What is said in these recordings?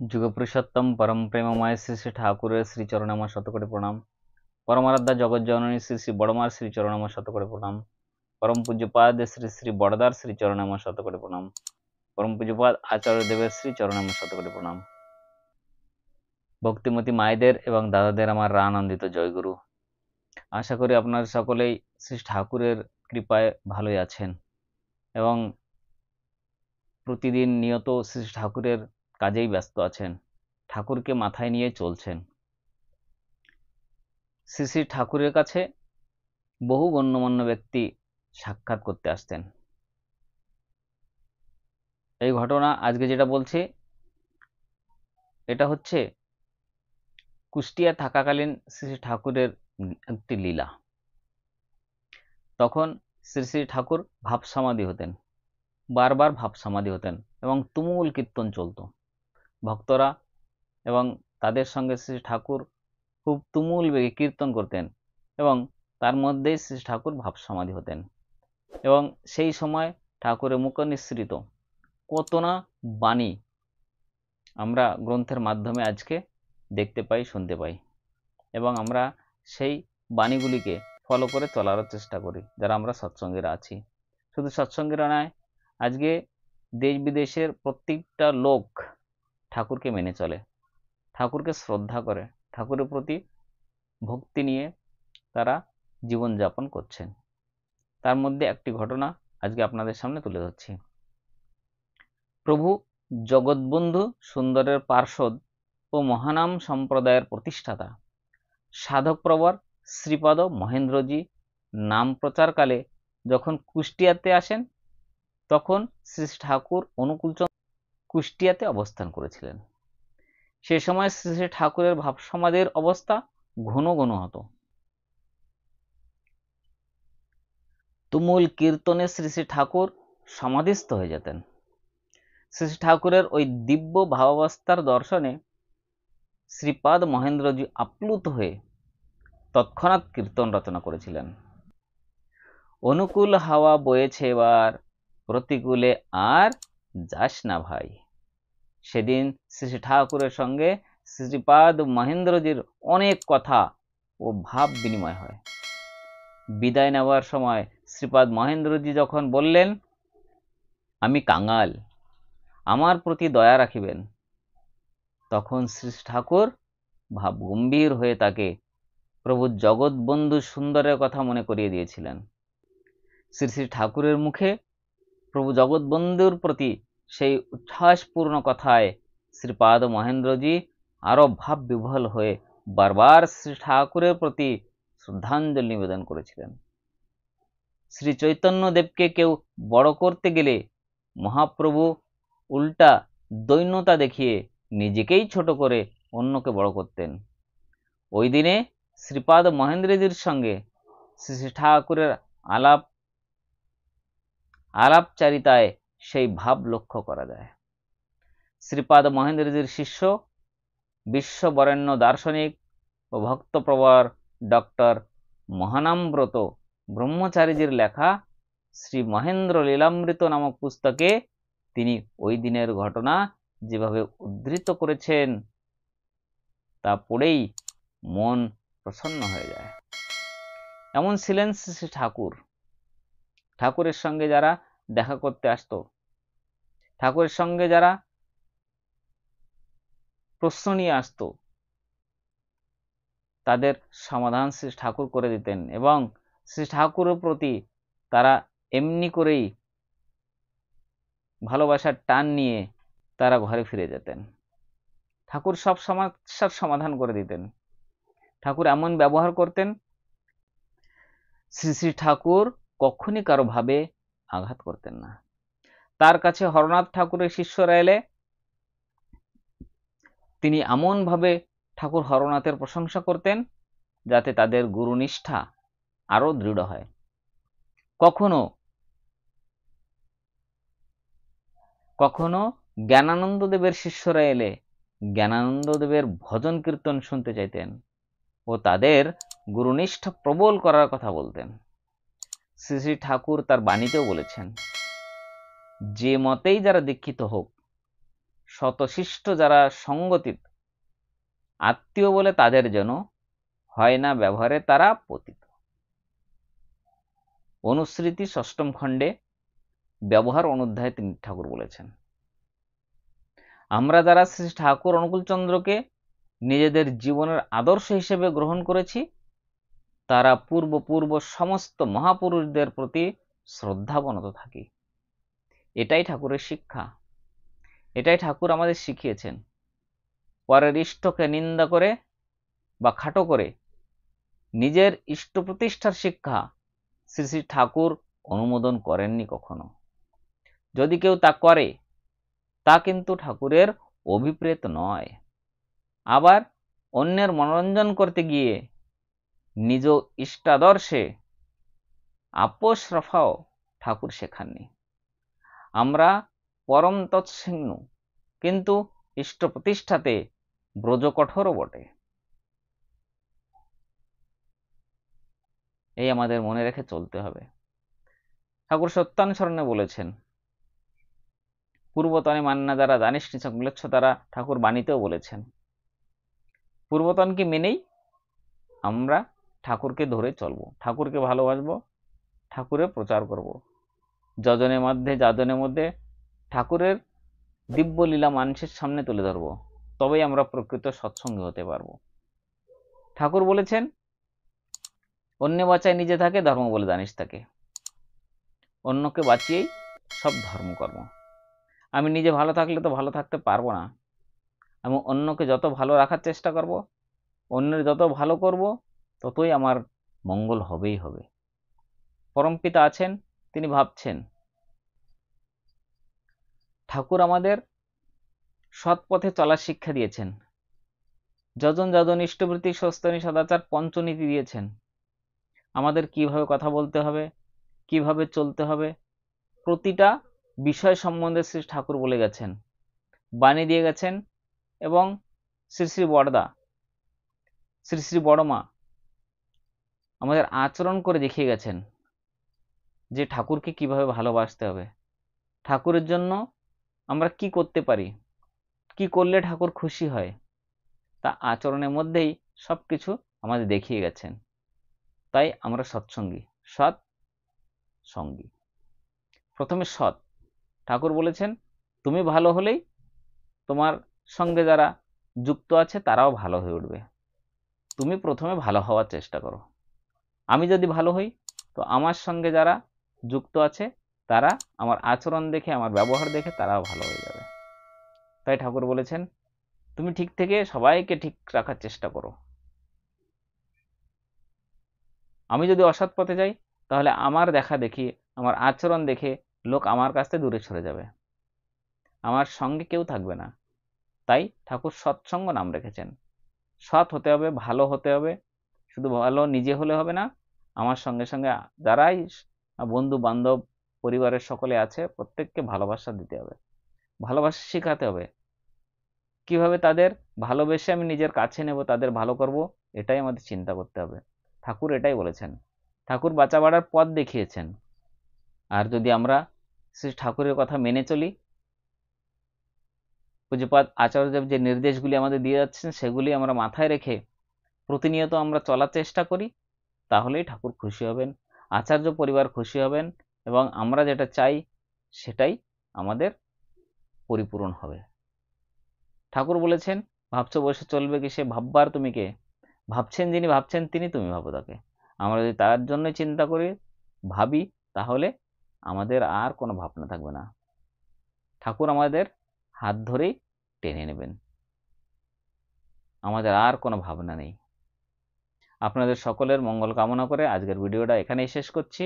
যুগপুরুষোত্তম পরম প্রেমময় শ্রী শ্রী ঠাকুরের শ্রীচরণে আমার শতকোটি প্রণাম। পরমারাধ্যা জগজ্জননী শ্রী শ্রী বড়মার শ্রীচরণে আমার শতকোটি প্রণাম। পরম পূজ্যপাদ শ্রী শ্রী বড়দার শ্রীচরণে আমার শতকোটি প্রণাম। পরম পূজ্যপাদ আচার্য দেবের শ্রীচরণে আমার শতকোটি প্রণাম। ভক্তিমতী মায়েদের এবং দাদাদের আমার রানন্দিত জয়গুরু। আশা করি আপনারা সকলেই শ্রী ঠাকুরের কৃপায় ভালোই আছেন এবং প্রতিদিন নিয়ত শ্রী ঠাকুরের কাজেই ব্যস্ত আছেন, ঠাকুরকে মাথায় নিয়ে চলছেন। শ্রী শ্রী ঠাকুরের কাছে বহু গণ্যমান্য ব্যক্তি সাক্ষাৎ করতে আসতেন। এই ঘটনা আজকে যেটা বলছি এটা হচ্ছে কুষ্টিয়া থাকাকালীন শ্রী শ্রী ঠাকুরের একটি লীলা। তখন শ্রী শ্রী ঠাকুর ভাব সমাধি হতেন, বারবার ভাব সমাধি হতেন এবং তুমুল কীর্তন চলত। ভক্তরা এবং তাদের সঙ্গে শ্রী ঠাকুর খুব তুমুল বেগে কীর্তন করতেন এবং তার মধ্যেই শ্রী ঠাকুর ভাব সমাধি হতেন। এবং সেই সময় ঠাকুরের মুখ নিঃসৃত কত না বাণী আমরা গ্রন্থের মাধ্যমে আজকে দেখতে পাই, শুনতে পাই এবং আমরা সেই বাণীগুলিকে ফলো করে চলার চেষ্টা করি যারা আমরা সৎসঙ্গীরা আছি। শুধু সৎসঙ্গীরা নয়, আজকে দেশ বিদেশের প্রত্যেকটা লোক ঠাকুরকে মেনে চলে, ঠাকুরকে শ্রদ্ধা করে, ঠাকুরের প্রতি ভক্তি নিয়ে তারা জীবনযাপন করছেন। তার মধ্যে একটি ঘটনা আজকে আপনাদের সামনে তুলে ধরছি। প্রভু জগৎবন্ধু সুন্দরের পার্ষদ ও মহানাম সম্প্রদায়ের প্রতিষ্ঠাতা সাধকপ্রবর শ্রীপাদ মহেন্দ্রজি নাম প্রচারকালে যখন কুষ্টিয়াতে আসেন, তখন শ্রী ঠাকুর অনুকূলচন্দ্র কুষ্টিয়াতে অবস্থান করেছিলেন। সে সময় শ্রী ঠাকুরের ভাব সমাধির অবস্থা ঘন ঘন হতো। তুমুল কীর্তনে শ্রী শ্রী ঠাকুর সমাধিস্থ হয়ে যেতেন। শ্রী ঠাকুরের ওই দিব্য ভাবাবস্থার দর্শনে শ্রীপাদ মহেন্দ্রজি আপ্লুত হয়ে তৎক্ষণাৎ কীর্তন রচনা করেছিলেন। অনুকূল হাওয়া বয়েছে এবার, প্রতিকূলে আর যাস না ভাই। সেদিন শ্রী ঠাকুরের সঙ্গে শ্রীপাদ মহেন্দ্রজির অনেক কথা ও ভাব বিনিময় হয়। বিদায় নেওয়ার সময় শ্রীপাদ মহেন্দ্রজি যখন বললেন, আমি কাঙাল, আমার প্রতি দয়া রাখিবেন, তখন শ্রী ঠাকুর ভাব গম্ভীর হয়ে তাকে প্রভু জগৎবন্ধু সুন্দরের কথা মনে করিয়ে দিয়েছিলেন। শ্রী শ্রী ঠাকুরের মুখে প্রভু জগৎবন্ধুর প্রতি সেই উচ্ছ্বাসপূর্ণ কথায় শ্রীপাদ মহেন্দ্রজি আরো ভাব বিহ্বল হয়ে বারবার শ্রী ঠাকুরের প্রতি শ্রদ্ধাঞ্জলি নিবেদন করেছিলেন। শ্রী চৈতন্য দেবকে কেউ বড় করতে গেলে মহাপ্রভু উল্টা দৈন্যতা দেখিয়ে নিজেকেই ছোট করে অন্যকে বড় করতেন। ওই দিনে শ্রীপাদ মহেন্দ্রজির সঙ্গে শ্রী শ্রী ঠাকুরের আলাপচারিতায় সেই ভাব লক্ষ্য করা যায়। শ্রীপাদ মহেন্দ্রজির শিষ্য বিশ্ববরেণ্য দার্শনিক ও ভক্তপ্রবর ডক্টর মহানামব্রত ব্রহ্মচারীজির লেখা শ্রী মহেন্দ্র লীলামৃত নামক পুস্তকে তিনি ওই দিনের ঘটনা যেভাবে উদ্ধৃত করেছেন তা পড়েই মন প্রসন্ন হয়ে যায়। এমন ছিলেন শ্রী ঠাকুর। ঠাকুরের সঙ্গে যারা দেখা করতে আসতো, ঠাকুরের সঙ্গে যারা প্রশ্ন নিয়ে আসতো, তাদের সমাধান শ্রী ঠাকুর করে দিতেন এবং শ্রী ঠাকুরের প্রতি তারা এমনি করেই ভালোবাসার টান নিয়ে তারা ঘরে ফিরে যেতেন। ঠাকুর সব সমস্যার সমাধান করে দিতেন। ঠাকুর এমন ব্যবহার করতেন, শ্রী শ্রী ঠাকুর কখনই কারো ভাবে আঘাত করতেন না। তার কাছে হরনাথ ঠাকুরের শিষ্যরা এলে তিনি এমন ভাবে ঠাকুর হরনাথের প্রশংসা করতেন যাতে তাদের গুরুনিষ্ঠা আরো দৃঢ় হয়। কখনো কখনো জ্ঞানানন্দ দেবের শিষ্যরা এলে জ্ঞানানন্দ দেবের ভজন কীর্তন শুনতে চাইতেন ও তাদের গুরুনিষ্ঠা প্রবল করার কথা বলতেন। শ্রী শ্রী ঠাকুর তার বাণীতেও বলেছেন, যে মতেই যারা দীক্ষিত হোক, শতশিষ্ট যারা সঙ্গতিত আত্মীয় বলে তাদের যেন হয় না ব্যবহারে তারা পতিত। অনুস্মৃতি ষষ্ঠম খণ্ডে ব্যবহার অনুধ্যায় তিনি ঠাকুর বলেছেন, আমরা যারা শ্রী ঠাকুর অনুকূলচন্দ্রকে নিজেদের জীবনের আদর্শ হিসেবে গ্রহণ করেছি তারা পূর্ব সমস্ত মহাপুরুষদের প্রতি শ্রদ্ধাবনত থাকি। এটাই ঠাকুরের শিক্ষা, এটাই ঠাকুর আমাদের শিখিয়েছেন। পরের ইষ্টকে নিন্দা করে বা খাটো করে নিজের ইষ্ট প্রতিষ্ঠার শিক্ষা শ্রী শ্রী ঠাকুর অনুমোদন করেননি কখনো। যদি কেউ তা করে তা কিন্তু ঠাকুরের অভিপ্রেত নয়। আবার অন্যের মনোরঞ্জন করতে গিয়ে নিজ ইষ্টাদর্শে আপোষ রফাও ঠাকুর শেখাননি। আমরা পরম তৎসিন্নু, কিন্তু ইষ্ট প্রতিষ্ঠাতে ব্রজকঠোরও বটে। এই আমাদের মনে রেখে চলতে হবে। ঠাকুর সত্যানুসরণে বলেছেন, পূর্বতনে মান্না যারা জানিস নি সংলেচ্ছ তারা ঠাকুর বাণীতেও বলেছেন, পূর্বতনকে মেনেই আমরা ঠাকুরকে ধরে চলবো, ঠাকুরকে ভালোবাসবো, ঠাকুরের প্রচার করব, যজনের মধ্যে ঠাকুরের দিব্য লীলা মানুষের সামনে তুলে ধরবো, তবেই আমরা প্রকৃত সৎসঙ্গী হতে পারবো। ঠাকুর বলেছেন, অন্য বাঁচায় নিজে থাকে, ধর্ম বলে জানিস তাকে। অন্যকে বাঁচিয়েই সব ধর্মকর্ম। আমি নিজে ভালো থাকলে তো ভালো থাকতে পারবো না। আমি অন্যকে যত ভালো রাখার চেষ্টা করব, অন্যের যত ভালো করব, ততই আমার মঙ্গল হবেই হবে। পরমপিতা আছেন, তিনি ভাবছেন। ঠাকুর আমাদের সৎ পথে চলার শিক্ষা দিয়েছেন। যজন যজন ইষ্টবৃত্তি সস্তনী সদাচার পঞ্চনীতি দিয়েছেন। আমাদের কিভাবে কথা বলতে হবে, কিভাবে চলতে হবে, প্রতিটা বিষয় সম্বন্ধে শ্রী ঠাকুর বলে গেছেন, বাণী দিয়ে গেছেন। এবং শ্রী শ্রী বড়দা, শ্রী শ্রী বড়মা আমাদের আচরণ করে দেখিয়ে গেছেন যে ঠাকুরকে কিভাবে ভালোবাসতে হবে, ঠাকুরের জন্য আমরা কি করতে পারি, কি করলে ঠাকুর খুশি হয়, তা আচরণের মধ্যেই সবকিছু আমাদের দেখিয়ে গেছেন। তাই আমরা সৎসঙ্গী, সৎ সঙ্গী। প্রথমে সৎ, ঠাকুর বলেছেন তুমি ভালো হলেই তোমার সঙ্গে যারা যুক্ত আছে তারাও ভালো হয়ে উঠবে। তুমি প্রথমে ভালো হওয়ার চেষ্টা করো। আমি যদি ভালো হই তো আমার সঙ্গে যারা যুক্ত আছে তারা আমার আচরণ দেখে, আমার ব্যবহার দেখে তারাও ভালো হয়ে যাবে। তাই ঠাকুর বলেছেন তুমি ঠিক থেকে সবাইকে ঠিক রাখার চেষ্টা করো। আমি যদি অসৎ পথে যাই তাহলে আমার দেখা দেখি, আমার আচরণ দেখে লোক আমার কাছ থেকে দূরে সরে যাবে, আমার সঙ্গে কেউ থাকবে না। তাই ঠাকুর সৎসঙ্গ নাম রেখেছেন। সৎ হতে হবে, ভালো হতে হবে। শুধু ভালো নিজে হলে হবে না, আমার সঙ্গে সঙ্গে যারাই বন্ধু বান্ধব পরিবারের সকলে আছে প্রত্যেককে ভালোবাসা দিতে হবে, ভালোবাসা শেখাতে হবে। কিভাবে তাদের ভালোবেসে আমি নিজের কাছে নেব, তাদের ভালো করব, এটাই আমাদের চিন্তা করতে হবে। ঠাকুর এটাই বলেছেন, ঠাকুর বাঁচা বাড়ার পথ দেখিয়েছেন। আর যদি আমরা শ্রী ঠাকুরের কথা মেনে চলি, পূজ্যপাদ আচার্যদেব যে নির্দেশগুলি আমাদের দিয়ে যাচ্ছেন সেগুলি আমরা মাথায় রেখে প্রতিনিয়ত আমরা চলার চেষ্টা করি, তাহলেই ঠাকুর খুশি হবেন, আচার্য পরিবার খুশি হবেন, এবং আমরা যেটা চাই সেটাই আমাদের পরিপূরণ হবে। ঠাকুর বলেছেন, ভাবছো বসে চলবে কি, সে ভাববার তুমি কে? ভাবছেন যিনি, ভাবছেন তিনি, তুমি ভাবো তাকে। আমরা যদি তার জন্য চিন্তা করি, ভাবি, তাহলে আমাদের আর কোনো ভাবনা থাকবে না। ঠাকুর আমাদের হাত ধরেই টেনে নেবেন, আমাদের আর কোনো ভাবনা নেই। আপনাদের সকলের মঙ্গল কামনা করে আজকের ভিডিওটা এখানেই শেষ করছি।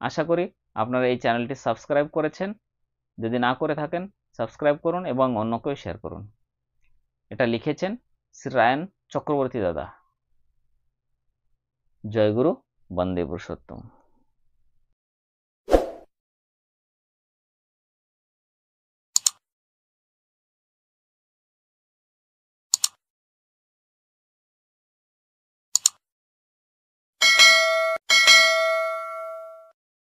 আশা করি আপনারা এই চ্যানেলটি সাবস্ক্রাইব করেছেন। যদি না করে থাকেন সাবস্ক্রাইব করুন এবং অন্যকেও শেয়ার করুন। এটা লিখেছেন শ্রী রায়ন চক্রবর্তী দাদা। জয় গুরু, বন্দে পুরুষোত্তম।